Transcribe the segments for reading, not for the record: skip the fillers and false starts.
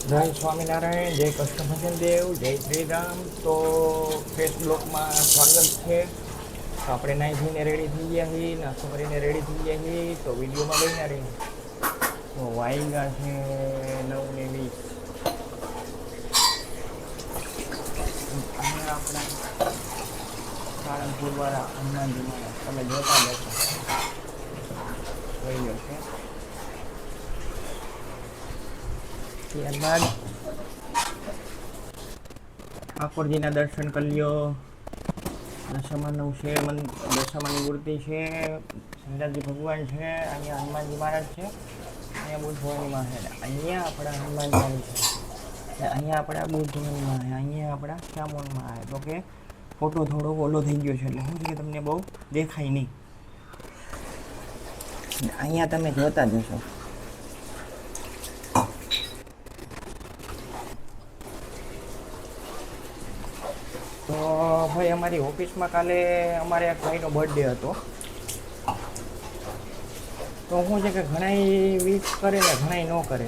જય સ્વામિનારાયણ, જય કૃષ્ણ ભજન દેવ, જય શ્રી રામ. તો ફેસબુકમાં સ્વાગત છે. તો આપણે નાઈ ધોઈને રેડી થઈ ગયા છીએ, નાસ્તો કરીને રેડી થઈ ગયા છીએ. તો વિડીયોમાં બન્યા રહી. તો વાઈગા છે 9:20. અહીંયા આપણા સાળંગપુરવાળા હનુમાનજી મહારાજ તમે જોતા જશો. જોઈ લો છે. ત્યારબાદ ઠાકોરજીના દર્શન કરી લ્યો. દશામાનું છે, દશામાની મૂર્તિ છે, શંકરજી ભગવાન છે, અહીંયા હનુમાનજી મહારાજ છે, અહીંયા બુદ્ધ પૂર્ણિમા છે, અહીંયા આપણા હનુમાનજી છે, અહીંયા આપણા બુદ્ધ પૂર્ણિમા છે, અહીંયા આપણા શ્યામોનમાં છે. તો કે ફોટો થોડો ઓલો થઈ ગયો છે એટલે શું છે કે તમને બહુ દેખાય નહીં. અહીંયા તમે જોતા જશો. તો ભાઈ અમારી ઓફિસમાં કાલે અમારે એક ભાઈનો બર્થડે હતો. તો શું છે કે ઘણાય વિશ કરે ને ઘણાય ન કરે.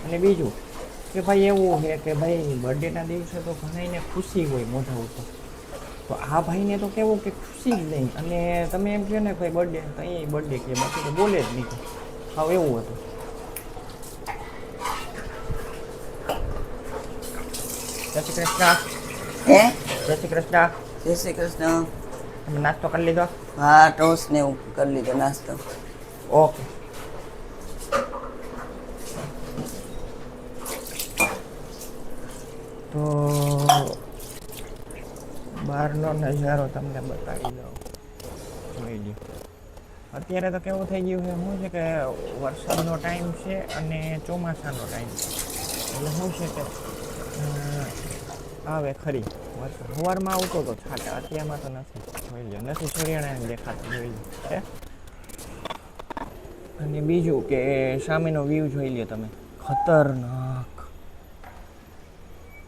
અને બીજું કે ભાઈ એવું છે કે ભાઈ બર્થડેના દિવસે તો ઘણાયને ખુશી હોય મોઢા ઉપર. તો આ ભાઈને તો કેવું કે ખુશી જ નહીં. અને તમે એમ કહો ને ભાઈ બર્થડે તો અહીં બર્થડે કે બાકી તો બોલે જ નહીં. હા એવું હતું. જય શ્રી કૃષ્ણ. હે જય શ્રી કૃષ્ણ. જય શ્રી કૃષ્ણ. તમે નાસ્તો કરી લીધો? હા, ટોસ્ટ ને એવું કરી લીધો નાસ્તો. ઓકે. તો બહારનો નજારો તમને બતાવી દઉં. જોઈ લો. અત્યારે તો કેવું થઈ ગયું છે શું છે કે વરસાદનો ટાઈમ છે અને ચોમાસાનો ટાઈમ છે. એટલે શું છે કે આવે ખરી વરસાદ સવારમાં આવતો હતો છાંટા, અત્યારમાં તો નથી. જોઈ લો, નથી સૂર્યનારાયણ દેખાતું. જોઈ લો છે. અને બીજું કે સામેનો વ્યૂ જોઈ લો તમે, ખતરનાક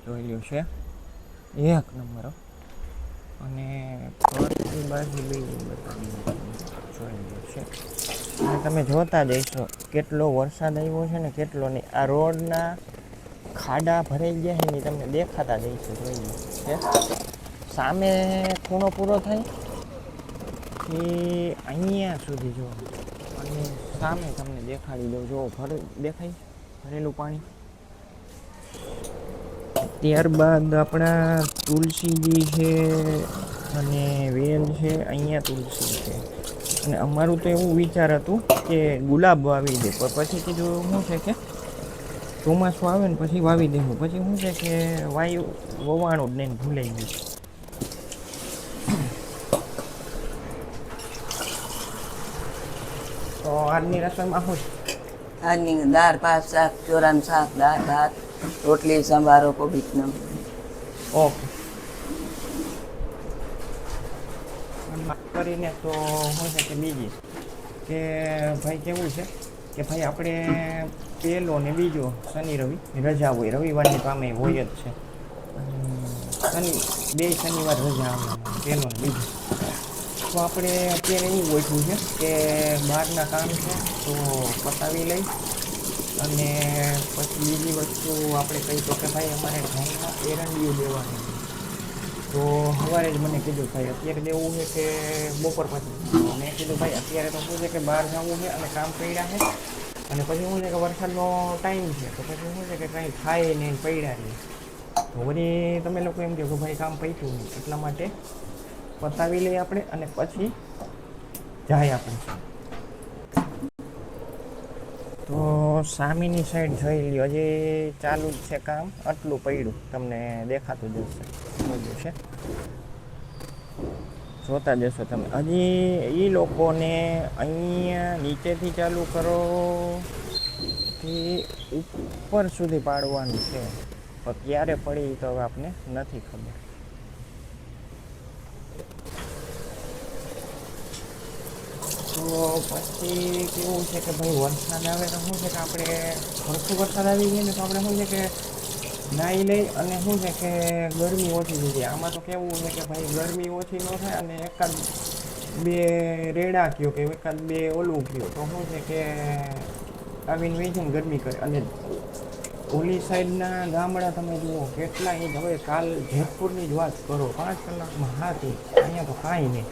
જોઈ લ્યો છે, એક નંબર. અને ફરતી બાજુ બિલ્ડિંગ બતાવી જોઈ લ્યો છે. અને તમે જોતા જઈશો કેટલો વરસાદ આવ્યો છે ને કેટલો નહીં. આ રોડના ખાડા ભરાઈ ગયા છે ને તમને દેખાતા જઈશું. જોઈ લ્યો છે. સામે ખૂણો પૂરો થાય એ અહીંયા સુધી જો, અને સામે તમને દેખાડી દઉં. જો દેખાય ભરેલું પાણી. ત્યારબાદ આપણા તુલસીજી છે અને વેલ છે. અહીંયા તુલસી છે. અને અમારું તો એવું વિચાર હતું કે ગુલાબ વાવી દે, પણ પછી કીધું શું છે કે ચોમાસું આવે ને પછી વાવી દેવું. પછી શું છે કે વાયુ વવાણું જ નહીં, ભૂલાઈ ગયું. તો આજની રસોઈમાં શું છે? આજની દાળ, ભાત, શાક, ચોરાનું શાક, દાળ, ભાત, રોટલી, સંભારો, કોબીજનો. ઓકે. વાત કરીને તો શું છે કે બીજી કે ભાઈ કેવું છે કે ભાઈ આપણે પહેલો ને બીજો શનિ રવિ રજા હોય. રવિવારની પામે હોય જ છે. બે શનિવાર રજા આવે પહેલો ને બીજો. તો આપણે અત્યારે એવું ગોઠવું છે કે બહારના કામ છે તો પતાવી લઈ. અને પછી બીજી વસ્તુ આપણે કહી તો કે ભાઈ અમારે ઘઉંમાં એરંડિયું દેવાનું. તો સવારે જ મને કીધું ભાઈ અત્યારે દેવું છે કે બપોર પછી. મેં કીધું ભાઈ અત્યારે તો શું છે કે બહાર જવું છે અને કામ પડ્યા છે. અને પછી શું છે કે વરસાદનો ટાઈમ છે તો પછી શું છે કે કંઈ થાય નહીં, પડ્યા નહીં. તો વળી તમે લોકો એમ કહો કે ભાઈ કામ પૈતું નહીં, એટલા માટે પતાવી લઈએ આપણે અને પછી જાય આપણે. તો સામેની સાઈડ જોઈ લ્યો, હજી ચાલુ જ છે કામ. આટલું પડ્યું તમને દેખાતું જ હશે. બધું છે જોતા જશો તમે. હજી એ લોકોને અહીંયા નીચેથી ચાલુ કરો થી ઉપર સુધી પાડવાનું છે, પણ ક્યારે પડી તો હવે આપને નથી ખબર. તો પછી કેવું છે કે ભાઈ વરસાદ આવે તો શું છે કે આપણે ભરખું વરસાદ આવી ગયો ને તો આપણે શું છે કે નાહી લઈ અને શું છે કે ગરમી ઓછી થઈ જાય. આમાં તો કેવું છે કે ભાઈ ગરમી ઓછી ન થાય અને એકાદ બે રેડા કયો કે એકાદ બે ઓલું કયો તો શું છે કે આવીને વેચીને ગરમી કરે. અને ઓલી સાઈડના ગામડા તમે જુઓ કેટલા ઇંચ. હવે કાલ જેતપુરની જ વાત કરો, 5 કલાકમાં 7 ઇંચ. અહીંયા તો કાંઈ નહીં.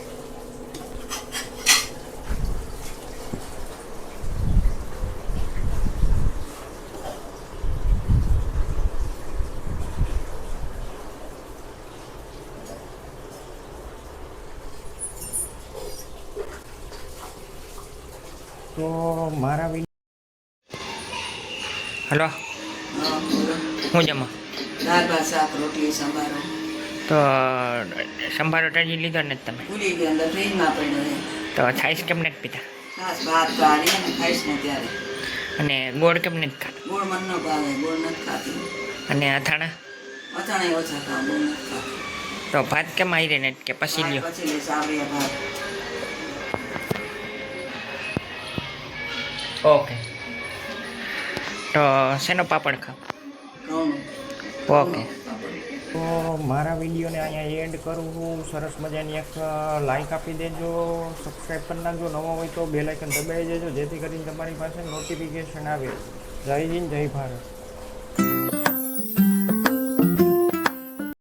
તો મારા હલો, હા, બોલો. હું જમા દાળ ભાત શાક રોટલી સંભારો તો સંભારો ટજી લીધો ને તમે? ભૂલી ગયા અંદર ફ્રીજમાં પડ્યો છે. તો છાશ કેમ નથી પીતા? છાશ ભાત તો આવીએ ને ખાઈશ ને ત્યારે. અને ગોળ કેમ નથી ખાતા? ગોળ મન ન ભાવે, ગોળ નથી ખાતી. અને અથાણા? અથાણાં ઓછા ખાવ, ગોળ નથી ખાતી. તો ભાત કેમ આવી ને કે પછી લ્યો? પછી લઈશ આવડ્યા ભાત. ઓકે. તો શેનો પાપડ ખાવ? ઘઉંનો. ઓકે. તો મારા વિડીયોને અહીંયા એન્ડ કરું છું. સરસ મજાની એક લાઈક આપી દેજો, સબસ્ક્રાઈબ કરી નાખજો. નવો હોય તો બેલ આઇકન દબાવી દેજો, જેથી કરીને તમારી પાસે નોટિફિકેશન આવે. જય હિન્દ, જય ભારત.